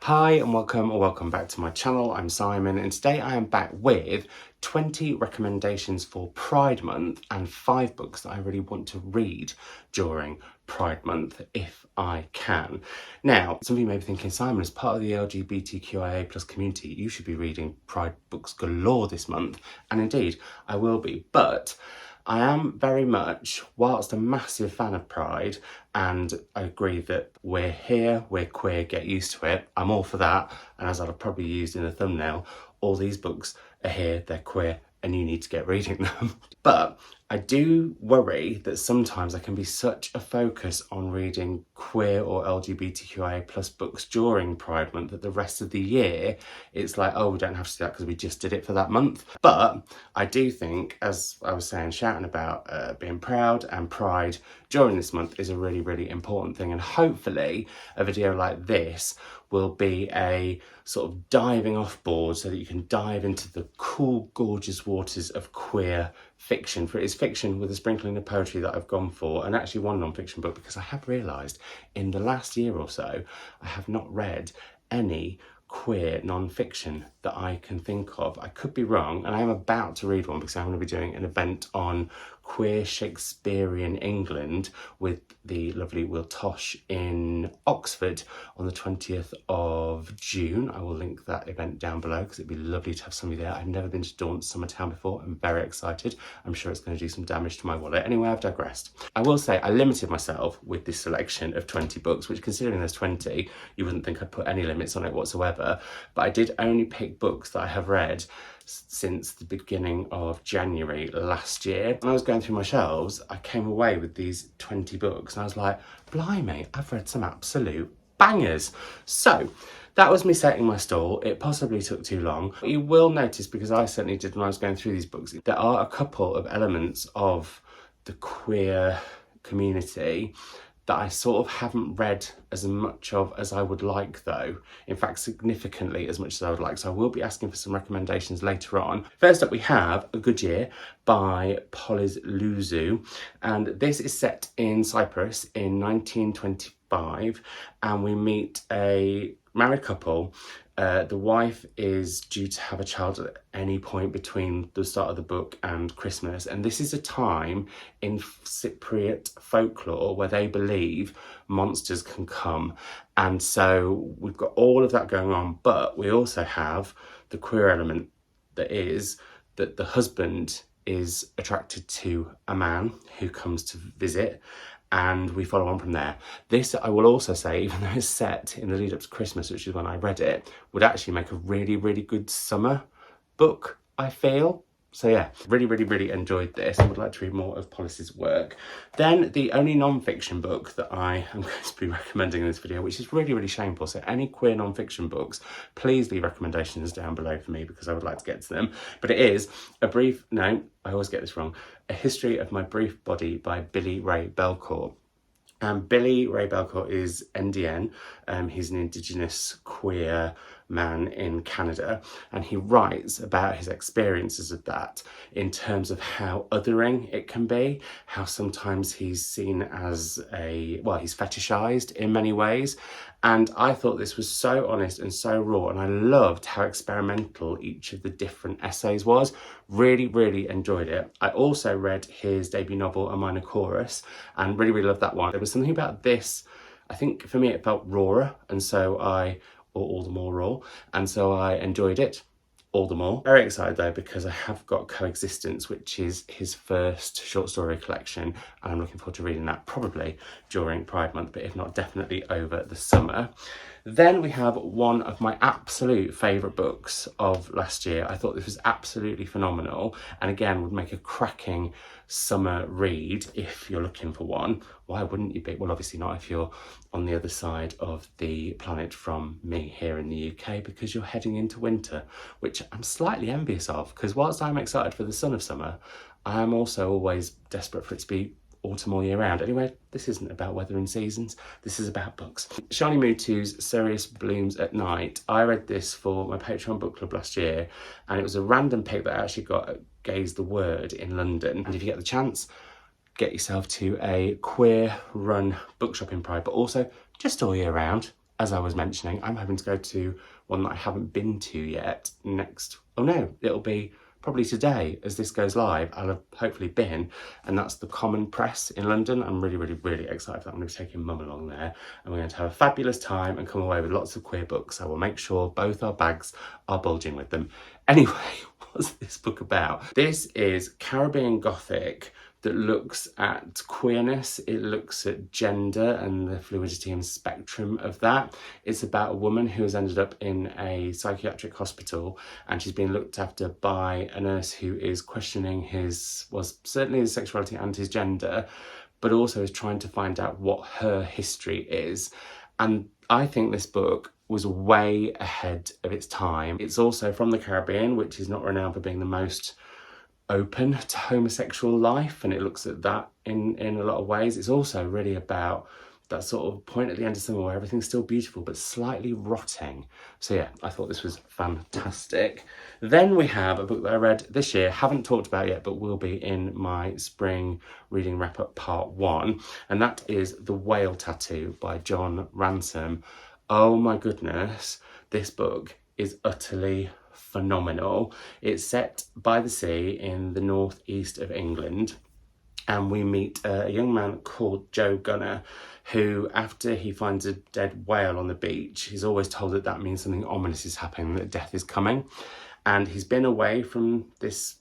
Hi and welcome back to my channel. I'm Simon and today I am back with 20 recommendations for Pride Month and 5 books that I really want to read during Pride Month if I can. Now, some of you may be thinking, Simon, as part of the LGBTQIA plus community, you should be reading Pride books galore this month. And indeed, I will be, but I am very much, whilst a massive fan of Pride, and I agree that we're here, we're queer, get used to it. I'm all for that. And as I've probably used in the thumbnail, all these books are here, they're queer, and you need to get reading them. But I do worry that sometimes there can be such a focus on reading queer or LGBTQIA plus books during Pride Month that the rest of the year it's like, oh, we don't have to do that because we just did it for that month. But I do think, as I was saying, shouting about being proud and pride during this month is a really, really important thing. And hopefully a video like this will be a sort of diving off board so that you can dive into the cool, gorgeous waters of queer fiction. For it is fiction with a sprinkling of poetry that I've gone for, and actually one non-fiction book, because I have realised in the last year or so I have not read any queer non-fiction that I can think of. I could be wrong, and I am about to read one because I'm going to be doing an event on queer Shakespearean England with the lovely Will Tosh in Oxford on the 20th of June. I will link that event down below because it'd be lovely to have somebody there. I've never been to Daunt's Summertown before. I'm very excited. I'm sure it's going to do some damage to my wallet. Anyway, I've digressed. I will say I limited myself with this selection of 20 books, which considering there's 20, you wouldn't think I'd put any limits on it whatsoever. But I did only pick books that I have read since the beginning of January last year. When I was going through my shelves, I came away with these 20 books and I was like, blimey, I've read some absolute bangers. So that was me setting my stall. It possibly took too long. You will notice, because I certainly did when I was going through these books, there are a couple of elements of the queer community that I sort of haven't read as much of as I would like though. In fact, significantly as much as I would like. So I will be asking for some recommendations later on. First up we have A Good Year by Polis Luzu. And this is set in Cyprus in 1925. And we meet a married couple. The wife is due to have a child at any point between the start of the book and Christmas. And this is a time in Cypriot folklore where they believe monsters can come. And so we've got all of that going on, but we also have the queer element that is that the husband is attracted to a man who comes to visit, and we follow on from there. This, I will also say, even though it's set in the lead up to Christmas, which is when I read it, would actually make a really, really good summer book, I feel. So yeah, really enjoyed this. I would like to read more of Polis's work. Then the only non-fiction book that I am going to be recommending in this video, which is really shameful. So any queer non-fiction books, please leave recommendations down below for me because I would like to get to them. But it is I always get this wrong, A History of My Brief Body by Billy Ray Belcourt. Billy Ray Belcourt is NDN. He's an Indigenous queer man in Canada, and he writes about his experiences of that in terms of how othering it can be, how sometimes he's seen as he's fetishized in many ways. And I thought this was so honest and so raw, and I loved how experimental each of the different essays was. Really enjoyed it. I also read his debut novel, A Minor Chorus, and really loved that one. There was something about this, I think for me it felt rawer, and so all the more raw, and so I enjoyed it all the more. Very excited though because I have got Coexistence, which is his first short story collection, and I'm looking forward to reading that probably during Pride Month, but if not, definitely over the summer. Then we have one of my absolute favourite books of last year. I thought this was absolutely phenomenal, and again would make a cracking summer read if you're looking for one. Why wouldn't you be? Well, obviously not if you're on the other side of the planet from me here in the UK, because you're heading into winter, which I'm slightly envious of, because whilst I'm excited for the sun of summer, I am also always desperate for it to be autumn all year round. Anyway, this isn't about weather and seasons, this is about books. Shani Mutu's Sirius Blooms at Night. I read this for my Patreon book club last year, and it was a random pick that I actually got at Gaze the Word in London. And if you get the chance, get yourself to a queer run bookshop in Pride, but also just all year round. as I was mentioning, I'm hoping to go to one that I haven't been to yet next. Oh no, it'll be probably today as this goes live. I'll have hopefully been, and that's the Common Press in London. I'm really, really, really excited for that. I'm going to be taking Mum along there, and we're going to have a fabulous time and come away with lots of queer books. I will make sure both our bags are bulging with them. Anyway, what's this book about? This is Caribbean Gothic that looks at queerness, it looks at gender and the fluidity and spectrum of that. It's about a woman who has ended up in a psychiatric hospital, and she's being looked after by a nurse who is questioning certainly his sexuality and his gender, but also is trying to find out what her history is. And I think this book was way ahead of its time. It's also from the Caribbean, which is not renowned for being the most open to homosexual life, and it looks at that in a lot of ways. It's also really about that sort of point at the end of summer where everything's still beautiful but slightly rotting. So yeah, I thought this was fantastic. Then we have a book that I read this year, haven't talked about yet, but will be in my spring reading wrap-up part 1, and that is The Whale Tattoo by John Ransom. Oh my goodness, this book is utterly phenomenal. It's set by the sea in the northeast of England, and we meet a young man called Joe Gunner, who, after he finds a dead whale on the beach, he's always told that that means something ominous is happening, that death is coming. And he's been away from this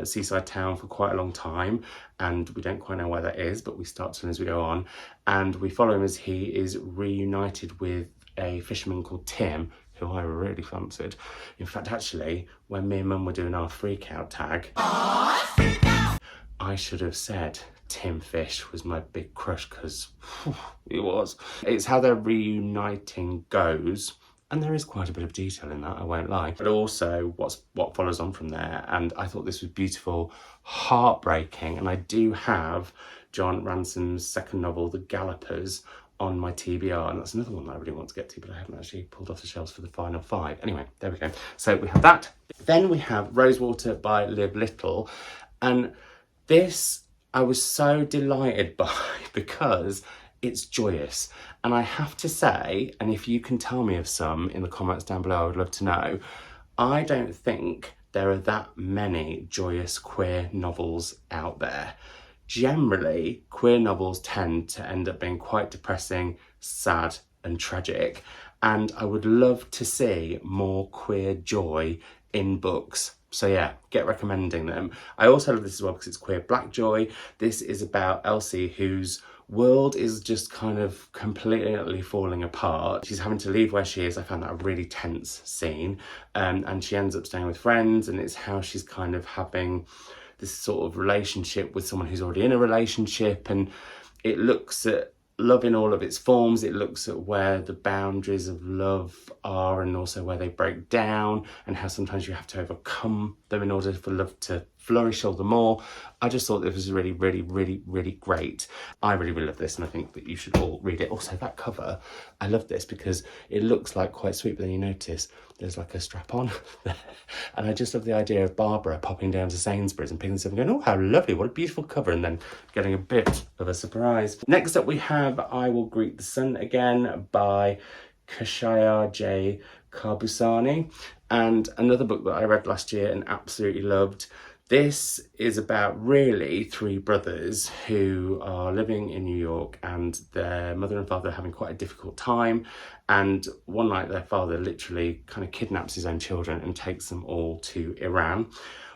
seaside town for quite a long time, and we don't quite know where that is, but we start to learn as we go on. And we follow him as he is reunited with a fisherman called Tim, who I really fancied. In fact, actually, when me and Mum were doing our freak out tag, I should have said Tim Fish was my big crush, because he was. It's how their reuniting goes, and there is quite a bit of detail in that, I won't lie. But also what follows on from there, and I thought this was beautiful, heartbreaking, and I do have John Ransom's second novel, The Gallopers, on my TBR, and that's another one that I really want to get to, but I haven't actually pulled off the shelves for the final 5. Anyway, there we go. So we have that. Then we have Rosewater by Liv Little, and this I was so delighted by because it's joyous. And I have to say, and if you can tell me of some in the comments down below, I would love to know, I don't think there are that many joyous queer novels out there. Generally, queer novels tend to end up being quite depressing, sad and tragic, and I would love to see more queer joy in books. So yeah, get recommending them. I also love this as well because it's queer black joy. This is about Elsie, whose world is just kind of completely falling apart. She's having to leave where she is. I found that a really tense scene, and she ends up staying with friends, and it's how she's kind of having this sort of relationship with someone who's already in a relationship, and it looks at love in all of its forms. It looks at where the boundaries of love are, and also where they break down, and how sometimes you have to overcome them in order for love to flourish all the more. I just thought this was really, really, really, really great. I really, really love this, and I think that you should all read it. Also, that cover, I love this because it looks like quite sweet, but then you notice there's like a strap on there. And I just love the idea of Barbara popping down to Sainsbury's and picking this up and going, oh, how lovely, what a beautiful cover, and then getting a bit of a surprise. Next up we have I Will Greet the Sun Again by Kashaya J. Karbusani, and another book that I read last year and absolutely loved. This is about really 3 brothers who are living in New York, and their mother and father are having quite a difficult time, and one night their father literally kind of kidnaps his own children and takes them all to Iran.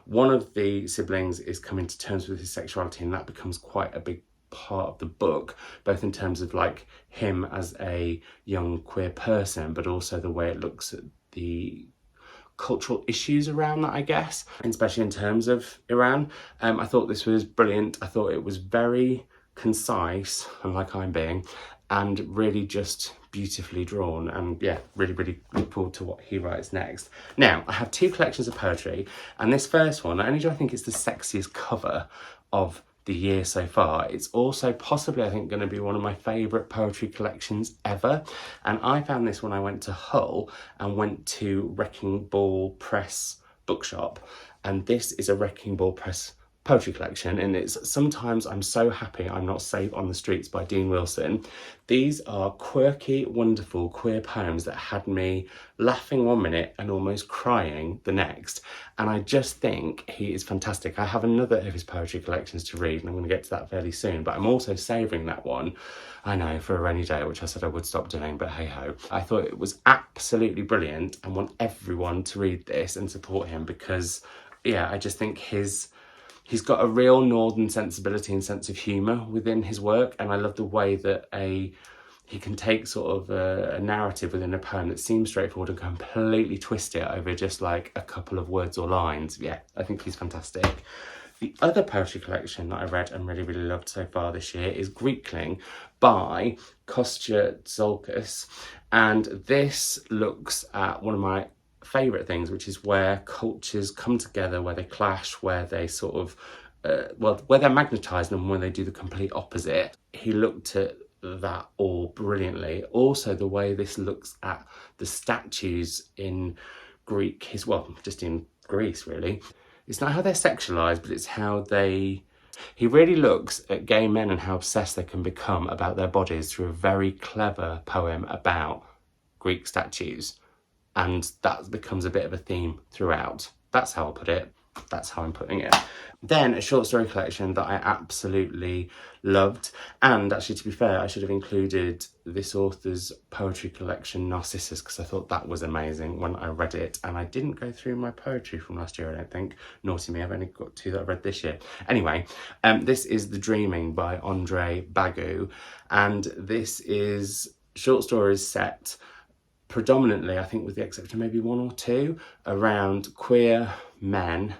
One of the siblings is coming to terms with his sexuality, and that becomes quite a big part of the book, both in terms of like him as a young queer person, but also the way it looks at the cultural issues around that, I guess, and especially in terms of Iran. I thought this was brilliant. I thought it was very concise, and like I'm being, and really just beautifully drawn, and yeah, really, really look forward to what he writes next. Now, I have 2 collections of poetry, and this first one, not only do I think it's the sexiest cover of the year so far, it's also possibly, I think, going to be one of my favourite poetry collections ever. And I found this when I went to Hull and went to Wrecking Ball Press bookshop, and this is a Wrecking Ball Press poetry collection, and it's Sometimes I'm So Happy I'm Not Safe on the Streets by Dean Wilson. These are quirky, wonderful queer poems that had me laughing one minute and almost crying the next, and I just think he is fantastic. I have another of his poetry collections to read, and I'm going to get to that fairly soon, but I'm also savouring that one, I know, for a rainy day, which I said I would stop doing, but hey ho. I thought it was absolutely brilliant and want everyone to read this and support him, because yeah, I just think he's got a real northern sensibility and sense of humour within his work, and I love the way that he can take sort of a narrative within a poem that seems straightforward and completely twist it over just like a couple of words or lines. Yeah, I think he's fantastic. The other poetry collection that I read and really, really loved so far this year is Greekling by Kostya Tzolkis, and this looks at one of my favourite things, which is where cultures come together, where they clash, where they sort of, where they're magnetised and when they do the complete opposite. He looked at that all brilliantly. Also, the way this looks at the statues in just in Greece, really. It's not how they're sexualised, but it's how he really looks at gay men and how obsessed they can become about their bodies through a very clever poem about Greek statues. And that becomes a bit of a theme throughout. That's how I'll put it. That's how I'm putting it. Then a short story collection that I absolutely loved. And actually, to be fair, I should have included this author's poetry collection, Narcissus, because I thought that was amazing when I read it. And I didn't go through my poetry from last year, I don't think. Naughty me, I've only got 2 that I've read this year. Anyway, this is The Dreaming by Andre Bagu. And this is short stories set predominantly, I think with the exception of maybe 1 or 2, around queer men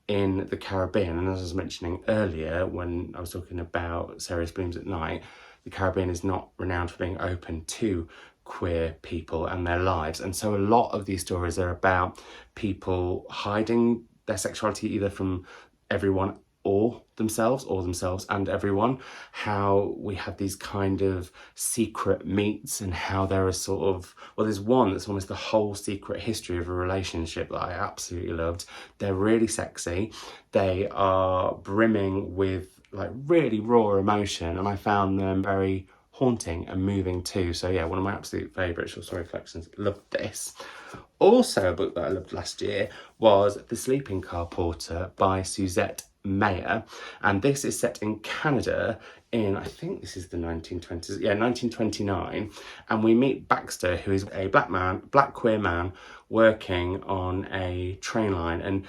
in the Caribbean. And as I was mentioning earlier when I was talking about Serious Blooms at Night, the Caribbean is not renowned for being open to queer people and their lives. And so a lot of these stories are about people hiding their sexuality either from everyone or themselves and everyone, how we have these kind of secret meets and how there are sort of, there's one that's almost the whole secret history of a relationship that I absolutely loved. They're really sexy. They are brimming with like really raw emotion, and I found them very haunting and moving too. So yeah, one of my absolute favourite short story collections. Loved this. Also, a book that I loved last year was The Sleeping Car Porter by Suzette Mayer, and this is set in Canada in, I think this is the 1920s, 1929, and we meet Baxter, who is a black queer man working on a train line. And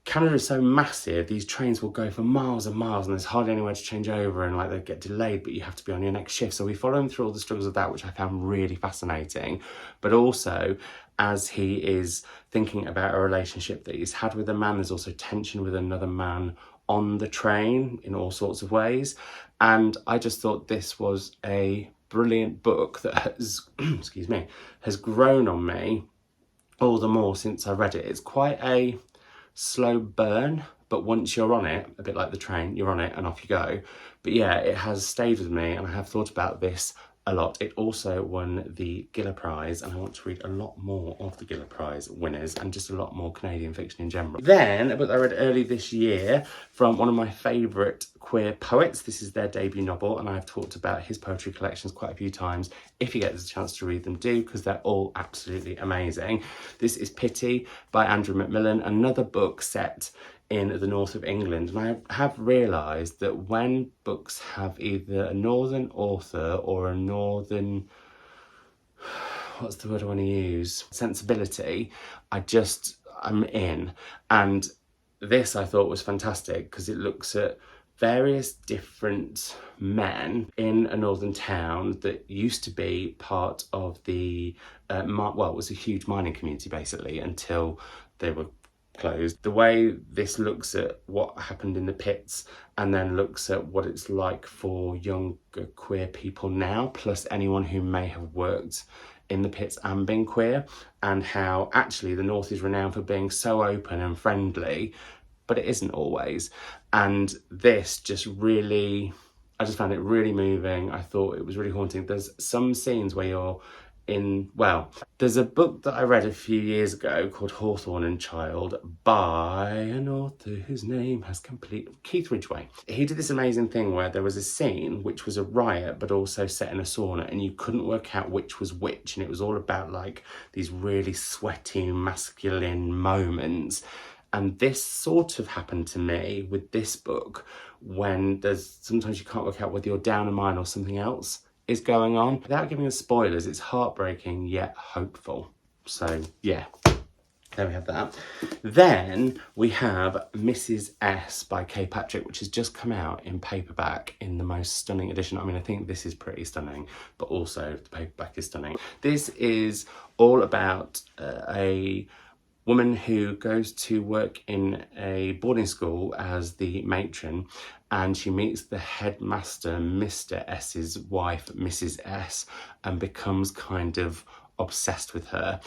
Canada is so massive, these trains will go for miles and miles and there's hardly anywhere to change over, and like they get delayed, but you have to be on your next shift. So we follow him through all the struggles of that, which I found really fascinating. But also, as he is thinking about a relationship that he's had with a man, there's also tension with another man on the train in all sorts of ways. And I just thought this was a brilliant book that has, has grown on me all the more since I read it. It's quite a slow burn, but once you're on it, a bit like the train, you're on it and off you go. But yeah, it has stayed with me and I have thought about this a lot. It also won the Giller Prize, and I want to read a lot more of the Giller Prize winners and just a lot more Canadian fiction in general. Then a book I read early this year from one of my favourite queer poets. This is their debut novel, and I've talked about his poetry collections quite a few times. If you get the chance to read them, do, because they're all absolutely amazing. This is Pity by Andrew Macmillan, another book set in the north of England. And I have realised that when books have either a northern author or a northern, what's the word I want to use, sensibility, I'm in. And this I thought was fantastic because it looks at various different men in a northern town that used to be part of the, it was a huge mining community basically until they were closed. The way this looks at what happened in the pits and then looks at what it's like for younger queer people now, plus anyone who may have worked in the pits and been queer, and how actually the North is renowned for being so open and friendly, but it isn't always. And this just really, I just found it really moving. I thought it was really haunting. There's some scenes where you're well, there's a book that I read a few years ago called Hawthorne and Child by an author whose name has Keith Ridgway. He did this amazing thing where there was a scene which was a riot but also set in a sauna, and you couldn't work out which was which, and it was all about like these really sweaty masculine moments. And this sort of happened to me with this book, when sometimes you can't work out whether you're down a mine or something else is going on. Without giving us spoilers, it's heartbreaking yet hopeful. So yeah, there we have that. Then we have Mrs. S by Kay Patrick, which has just come out in paperback in the most stunning edition. I mean, I think this is pretty stunning, but also the paperback is stunning. This is all about a woman who goes to work in a boarding school as the matron, and she meets the headmaster, Mr. S's wife, Mrs. S, and becomes kind of obsessed with her.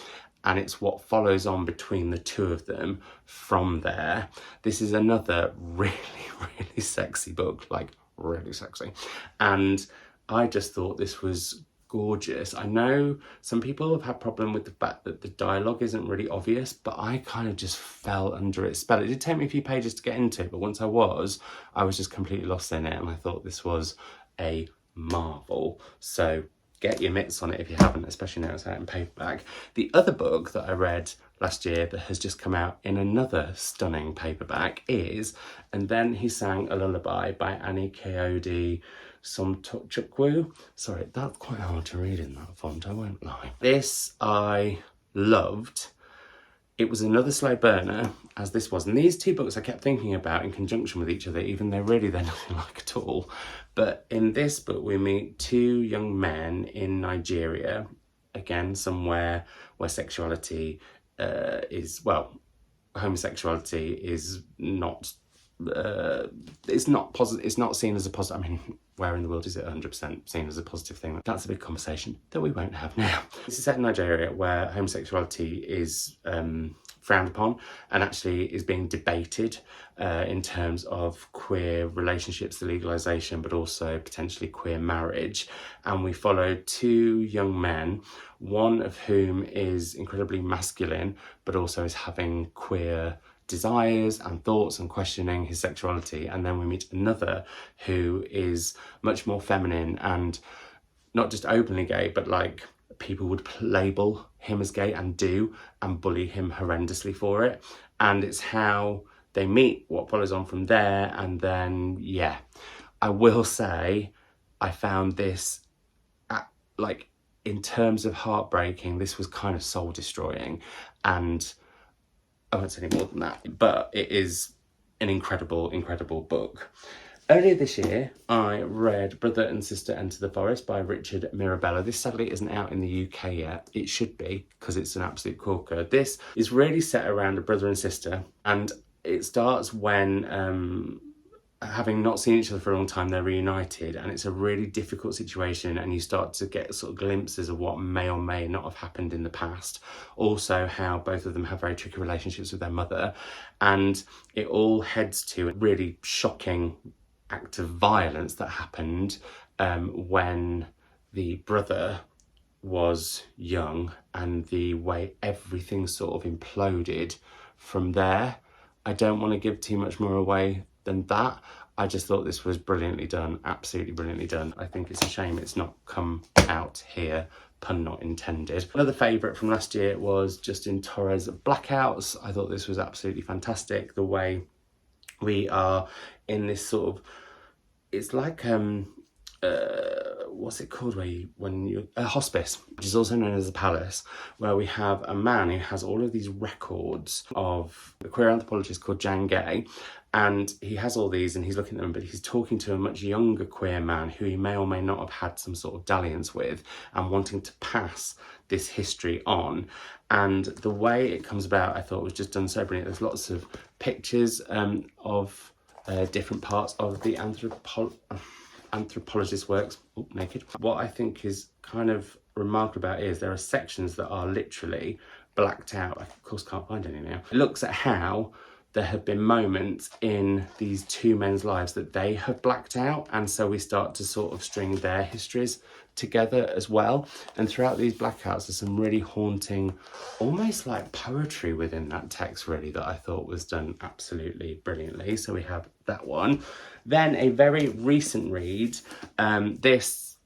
And it's what follows on between the two of them from there. This is another really, really sexy book, like really sexy. And I just thought this was gorgeous. I know some people have had problem with the fact that the dialogue isn't really obvious, but I kind of just fell under its spell. It did take me a few pages to get into, but once I was just completely lost in it, and I thought this was a marvel. So get your mitts on it if you haven't, especially now it's out in paperback. The other book that I read last year that has just come out in another stunning paperback is And Then He Sang a Lullaby by Annie Coyote Somchukwu. Sorry, that's quite hard to read in that font, I won't lie. This I loved. It was another slow burner, as this was. And these two books I kept thinking about in conjunction with each other, even though really they're nothing like at all. But in this book, we meet two young men in Nigeria, again, somewhere where sexuality homosexuality is not it's not seen as a positive. I mean, where in the world is it 100% seen as a positive thing? That's a big conversation that we won't have now. This is set in Nigeria, where homosexuality is frowned upon and actually is being debated in terms of queer relationships, the legalisation, but also potentially queer marriage. And we follow two young men, one of whom is incredibly masculine, but also is having queer desires and thoughts and questioning his sexuality. And then we meet another who is much more feminine and not just openly gay, but like people would label him as gay and bully him horrendously for it. And it's how they meet, what follows on from there. And then, yeah, I will say I found this in terms of heartbreaking, this was kind of soul destroying, and I won't say any more than that, but it is an incredible, incredible book. Earlier this year, I read Brother and Sister Enter the Forest by Richard Mirabella. This sadly isn't out in the UK yet. It should be, because it's an absolute corker. This is really set around a brother and sister, and it starts when having not seen each other for a long time, they're reunited, and it's a really difficult situation, and you start to get sort of glimpses of what may or may not have happened in the past. Also how both of them have very tricky relationships with their mother, and it all heads to a really shocking act of violence that happened when the brother was young, and the way everything sort of imploded from there. I don't want to give too much more away than that. I just thought this was brilliantly done, absolutely brilliantly done. I think it's a shame it's not come out here, pun not intended. Another favourite from last year was Justin Torres' Blackouts. I thought this was absolutely fantastic. The way we are in this sort of, it's like what's it called, a hospice, which is also known as a palace, where we have a man who has all of these records of a queer anthropologist called Jan Gay, and he has all these and he's looking at them, but he's talking to a much younger queer man who he may or may not have had some sort of dalliance with, and wanting to pass this history on. And the way it comes about, I thought was just done so brilliant. There's lots of pictures of different parts of the anthropologist's works, naked. What I think is kind of remarkable about it is there are sections that are literally blacked out. I of course can't find any now. It looks at how there have been moments in these two men's lives that they have blacked out, and so we start to sort of string their histories together as well. And throughout these blackouts there's some really haunting, almost like poetry within that text really, that I thought was done absolutely brilliantly. So we have that one. Then a very recent read, this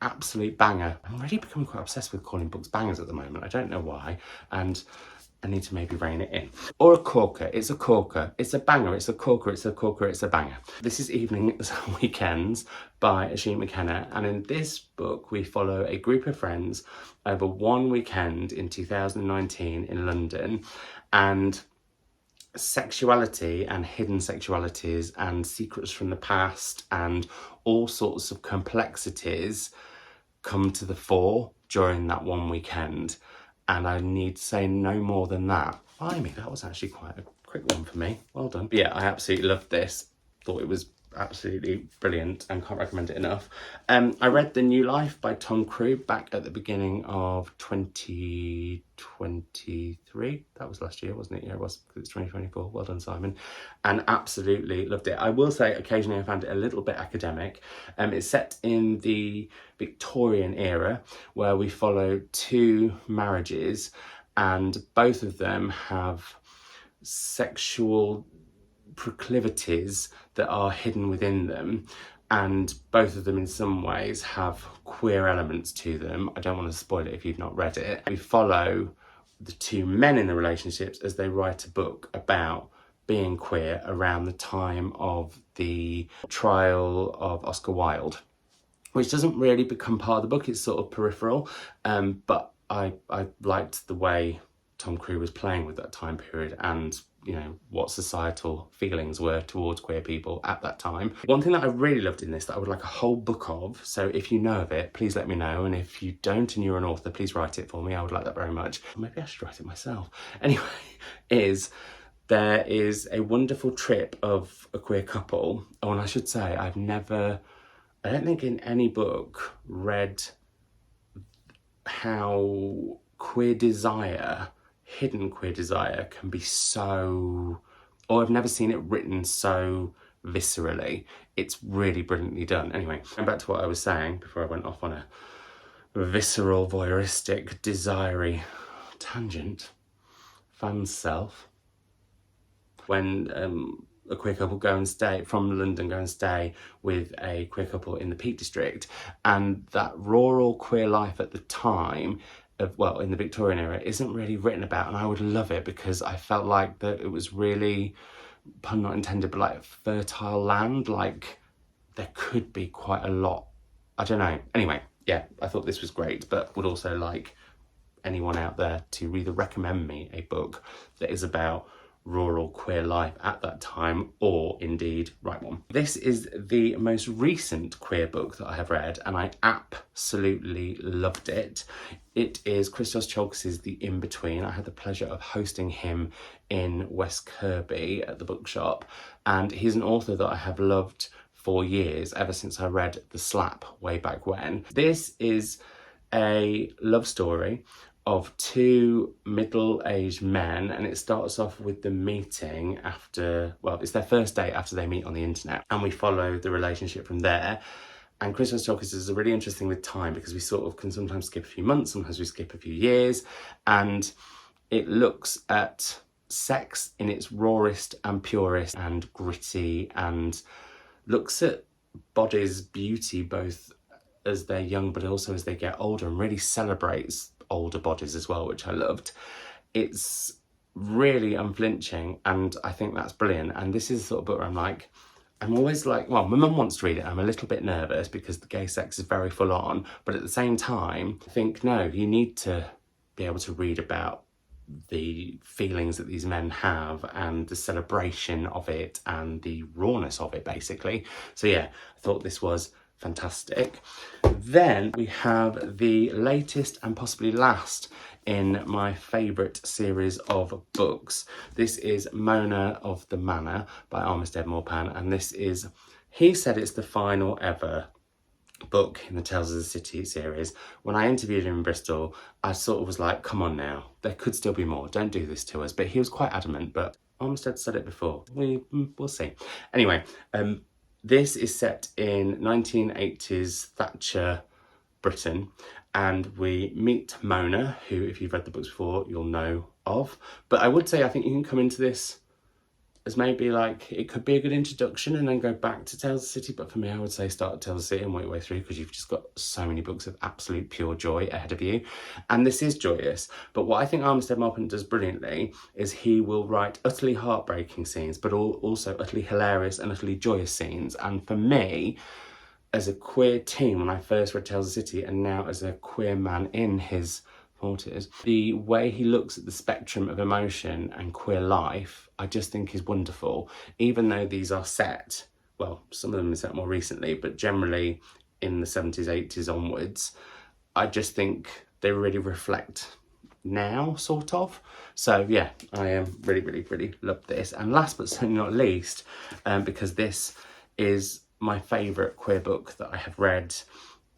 absolute banger. I'm really becoming quite obsessed with calling books bangers at the moment. I don't know why, and I need to maybe rein it in. Or a corker. It's a corker. It's a banger. It's a corker. It's a corker. It's a banger. This is Evenings and Weekends by Asheen McKenna. And in this book, we follow a group of friends over one weekend in 2019 in London. And sexuality and hidden sexualities and secrets from the past and all sorts of complexities come to the fore during that one weekend. And I need to say no more than that. Blimey, that was actually quite a quick one for me. Well done. But yeah, I absolutely loved this. Thought it was absolutely brilliant and can't recommend it enough. I read The New Life by Tom Crew back at the beginning of 2023. That was last year, wasn't it? Yeah, it was, because it's 2024. Well done, Simon. And absolutely loved it. I will say occasionally I found it a little bit academic. It's set in the Victorian era where we follow two marriages and both of them have sexual proclivities that are hidden within them, and both of them in some ways have queer elements to them. I don't want to spoil it if you've not read it. We follow the two men in the relationships as they write a book about being queer around the time of the trial of Oscar Wilde, which doesn't really become part of the book. It's sort of peripheral, but I liked the way Tom Crew was playing with that time period and, you know, what societal feelings were towards queer people at that time. One thing that I really loved in this that I would like a whole book of, so if you know of it, please let me know, and if you don't and you're an author, please write it for me. I would like that very much. Maybe I should write it myself. Anyway, there is a wonderful trip of a queer couple. Oh, and I should say, I don't think in any book read how queer desire, hidden queer desire, can be so, or I've never seen it written so viscerally. It's really brilliantly done. Anyway, going back to what I was saying before I went off on a visceral, voyeuristic, desire-y tangent. Fan self. When a queer couple go and stay from London, go and stay with a queer couple in the Peak District, and that rural queer life at the time of, well, in the Victorian era, isn't really written about, and I would love it because I felt like that it was really, pun not intended, but like fertile land. Like there could be quite a lot. I don't know. Anyway, yeah, I thought this was great, but would also like anyone out there to either recommend me a book that is about rural queer life at that time, or indeed write one. This is the most recent queer book that I have read, and I absolutely loved it. It is Christos Tsiolkas's The In-Between. I had the pleasure of hosting him in West Kirby at the bookshop, and he's an author that I have loved for years, ever since I read The Slap way back when. This is a love story of two middle-aged men, and it starts off with them meeting after, well, it's their first date after they meet on the internet, and we follow the relationship from there. And Christos Tsiolkas is really interesting with time because we sort of can sometimes skip a few months, sometimes we skip a few years, and it looks at sex in its rawest and purest and gritty, and looks at bodies' beauty both as they're young but also as they get older, and really celebrates older bodies as well, which I loved. It's really unflinching, and I think that's brilliant. And this is the sort of book where I'm always like, well, my mum wants to read it. I'm a little bit nervous because the gay sex is very full on, but at the same time, I think, no, you need to be able to read about the feelings that these men have and the celebration of it and the rawness of it, basically. So yeah, I thought this was fantastic. Then we have the latest and possibly last in my favourite series of books. This is Mona of the Manor by Armistead Maupin, and this is, he said it's the final ever book in the Tales of the City series. When I interviewed him in Bristol, I sort of was like, come on now, there could still be more, don't do this to us. But he was quite adamant, but Armistead said it before. We'll see. Anyway, this is set in 1980s Thatcher Britain, and we meet Mona, who, if you've read the books before, you'll know of. But I would say I think you can come into this as maybe like, it could be a good introduction and then go back to Tales of the City, but for me I would say start at Tales of the City and work your way through, because you've just got so many books of absolute pure joy ahead of you. And this is joyous, but what I think Armistead Maupin does brilliantly is he will write utterly heartbreaking scenes, but also utterly hilarious and utterly joyous scenes. And for me, as a queer teen, when I first read Tales of the City, and now as a queer man in his 40s, the way he looks at the spectrum of emotion and queer life, I just think is wonderful. Even though these are set, well, some of them are set more recently, but generally in the 70s, 80s onwards, I just think they really reflect now, sort of. So yeah, I am really love this. And last but certainly not least, because this is my favourite queer book that I have read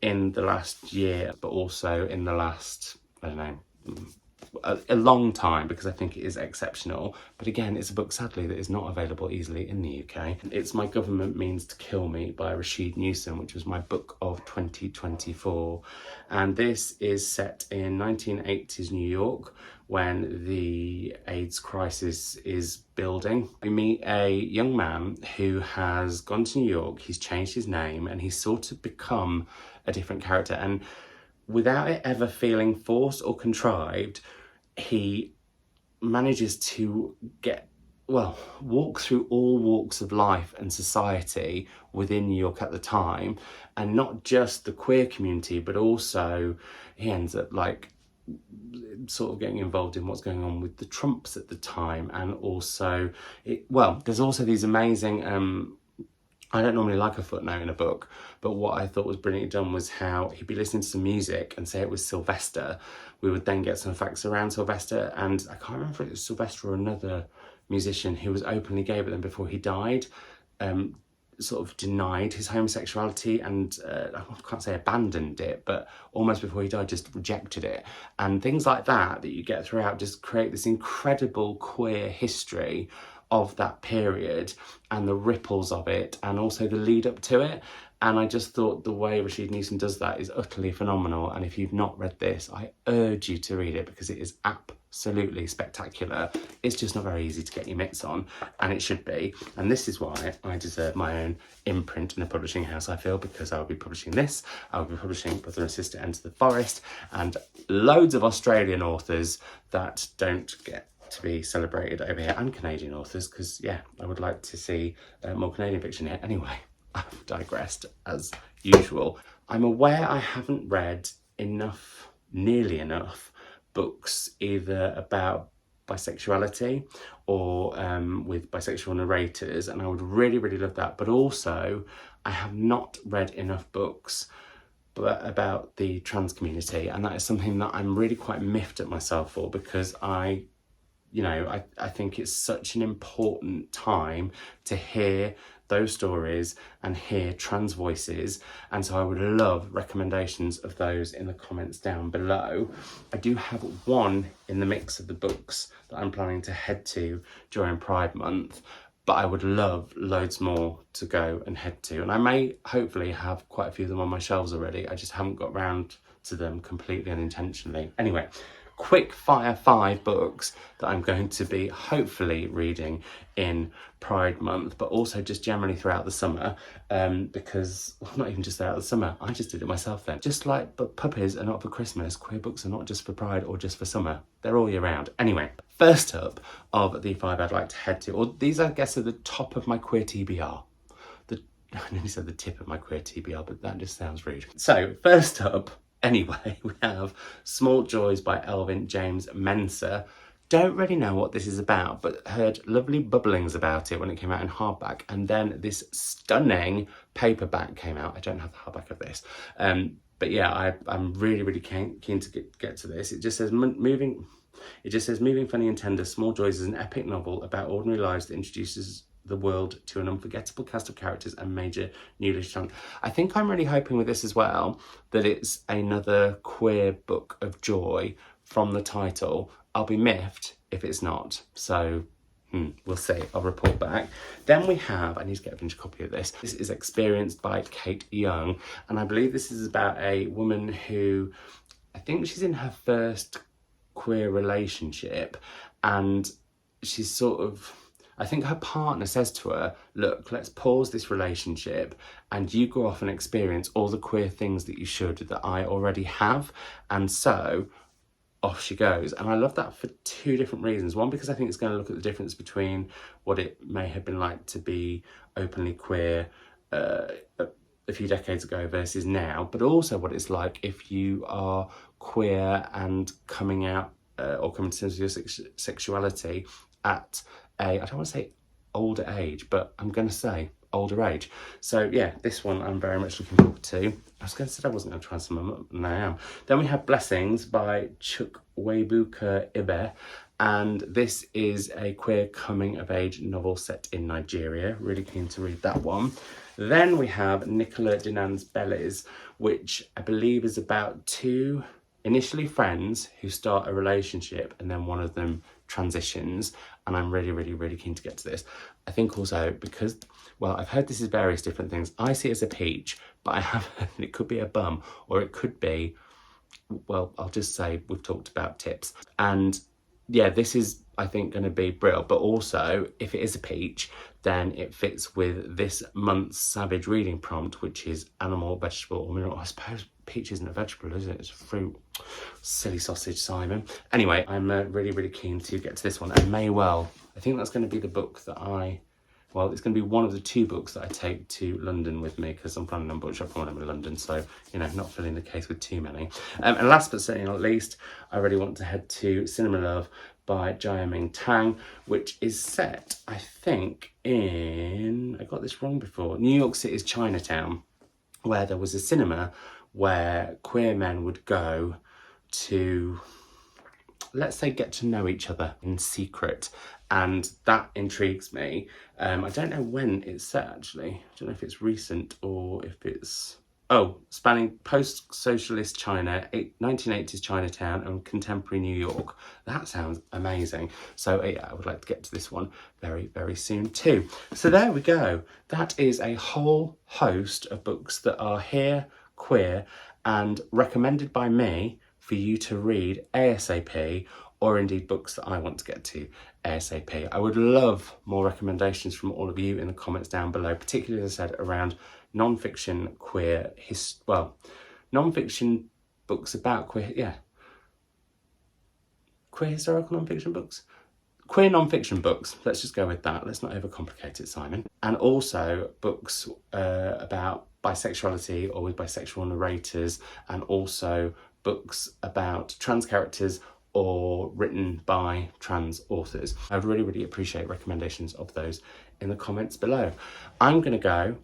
in the last year, but also in the last, I don't know, a long time, because I think it is exceptional. But again, it's a book, sadly, that is not available easily in the UK. It's My Government Means to Kill Me by Rashid Newsom, which was my book of 2024. And this is set in 1980s New York, when the AIDS crisis is building. We meet a young man who has gone to New York, he's changed his name, and he's sort of become a different character. And without it ever feeling forced or contrived, he manages to walk through all walks of life and society within New York at the time, and not just the queer community, but also he ends up like sort of getting involved in what's going on with the Trumps at the time. And also there's also these amazing I don't normally like a footnote in a book, but what I thought was brilliantly done was how he'd be listening to some music and say it was Sylvester. We would then get some facts around Sylvester, and I can't remember if it was Sylvester or another musician who was openly gay, but then before he died, sort of denied his homosexuality and I can't say abandoned it, but almost before he died just rejected it. And things like that you get throughout just create this incredible queer history of that period and the ripples of it, and also the lead up to it. And I just thought the way Rashid Newsom does that is utterly phenomenal. And if you've not read this, I urge you to read it, because it is absolutely spectacular. It's just not very easy to get your mitts on, and it should be. And this is why I deserve my own imprint in a publishing house, I feel, because I will be publishing this, I will be publishing Brother and Sister Enter the Forest, and loads of Australian authors that don't get to be celebrated over here, and Canadian authors, because yeah, I would like to see more Canadian fiction here. Anyway, I've digressed as usual. I'm aware I haven't read nearly enough books either about bisexuality or with bisexual narrators, and I would really love that. But also, I have not read enough books about the trans community, and that is something that I'm really quite miffed at myself for, because I think it's such an important time to hear those stories and hear trans voices, and so I would love recommendations of those in the comments down below. I do have one in the mix of the books that I'm planning to head to during Pride Month, but I would love loads more to go and head to, and I may hopefully have quite a few of them on my shelves already. I just haven't got round to them completely unintentionally. Anyway, quick fire 5 books that I'm going to be hopefully reading in Pride Month, but also just generally throughout the summer, because, well, not even just throughout the summer, I just did it myself then. Just like puppies are not for Christmas, queer books are not just for Pride or just for summer, they're all year round. Anyway, first up of the 5 I'd like to head to, or these I guess are the top of my queer TBR. I nearly said the tip of my queer TBR, but that just sounds rude. So first up, anyway, we have Small Joys by Elvin James Mensah. Don't really know what this is about, but heard lovely bubblings about it when it came out in hardback, and then this stunning paperback came out. I don't have the hardback of this, but yeah, I'm really keen to get to this. It just says moving funny and tender. Small Joys is an epic novel about ordinary lives that introduces the world to an unforgettable cast of characters and major newly talent. I think I'm really hoping with this as well that it's another queer book of joy from the title. I'll be miffed if it's not. So We'll see. I'll report back. Then we have, I need to get a finished copy of this. This is Experienced by Kate Young. And I believe this is about a woman who, I think she's in her first queer relationship. And she's sort of, I think her partner says to her, look, let's pause this relationship and you go off and experience all the queer things that you should, that I already have. And so off she goes. And I love that for two different reasons. One, because I think it's going to look at the difference between what it may have been like to be openly queer a few decades ago versus now, but also what it's like if you are queer and coming out or coming to terms with your sexuality at I don't want to say older age, but I'm going to say older age. So yeah, this one I'm very much looking forward to. I was going to say I wasn't going to try some of them, and I am. Then we have Blessings by Chukwuebuka Ibe, and this is a queer coming of age novel set in Nigeria. Really keen to read that one. Then we have Nicola Dinan's Bellies, which I believe is about two initially friends who start a relationship and then one of them transitions, and I'm really keen to get to this. I think also because, well, I've heard this is various different things. I see it as a peach, but I have heard it could be a bum, or it could be, well, I'll just say we've talked about tips. And yeah, this is, I think, going to be brilliant. But also, if it is a peach, then it fits with this month's Savage reading prompt, which is animal, vegetable, or mineral. I suppose peach isn't a vegetable, is it? It's a fruit. Silly sausage, Simon. Anyway, I'm really keen to get to this one. And I think that's going to be the book that well, it's going to be one of the two books that I take to London with me, because I'm planning on bookshop when I'm in London, so, you know, not filling the case with too many. And last but certainly not least, I really want to head to Cinema Love by Jia-Ming Tang, which is set, I think, in, I got this wrong before, New York City's Chinatown, where there was a cinema where queer men would go to, let's say, get to know each other in secret. And that intrigues me. I don't know when it's set, actually. I don't know if it's recent or if it's, spanning post-socialist China, 1980s Chinatown and contemporary New York. That sounds amazing. So yeah, I would like to get to this one very soon too. So there we go. That is a whole host of books that are here, queer, and recommended by me for you to read ASAP, or indeed books that I want to get to ASAP. I would love more recommendations from all of you in the comments down below, particularly, as I said, around non-fiction queer, non-fiction books about queer, queer historical non-fiction books? Queer non-fiction books, let's just go with that. Let's not overcomplicate it, Simon. And also books about bisexuality or with bisexual narrators, and also books about trans characters or written by trans authors. I would really appreciate recommendations of those in the comments below. I'm gonna go.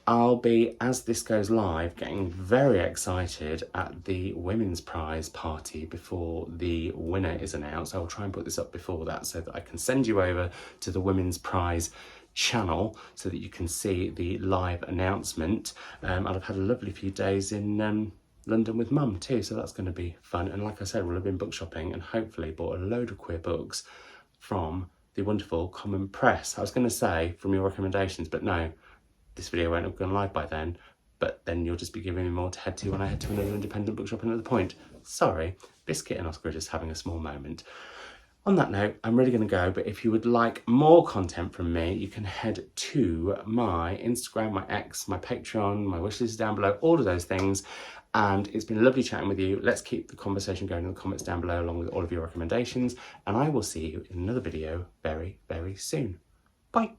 I'll be, as this goes live, getting very excited at the Women's Prize party before the winner is announced. I will try and put this up before that so that I can send you over to the Women's Prize channel so that you can see the live announcement. And I've had a lovely few days in London with Mum too, so that's going to be fun. And like I said, we'll have been book shopping and hopefully bought a load of queer books from the wonderful Common Press. I was going to say from your recommendations, but no, this video won't have gone live by then, but then you'll just be giving me more to head to when I head to another independent bookshop another point. Sorry, Biscuit and Oscar are just having a small moment. On that note, I'm really going to go, but if you would like more content from me, you can head to my Instagram, my X, my Patreon, my wishlist is down below, all of those things. And it's been lovely chatting with you. Let's keep the conversation going in the comments down below, along with all of your recommendations. And I will see you in another video very soon. Bye.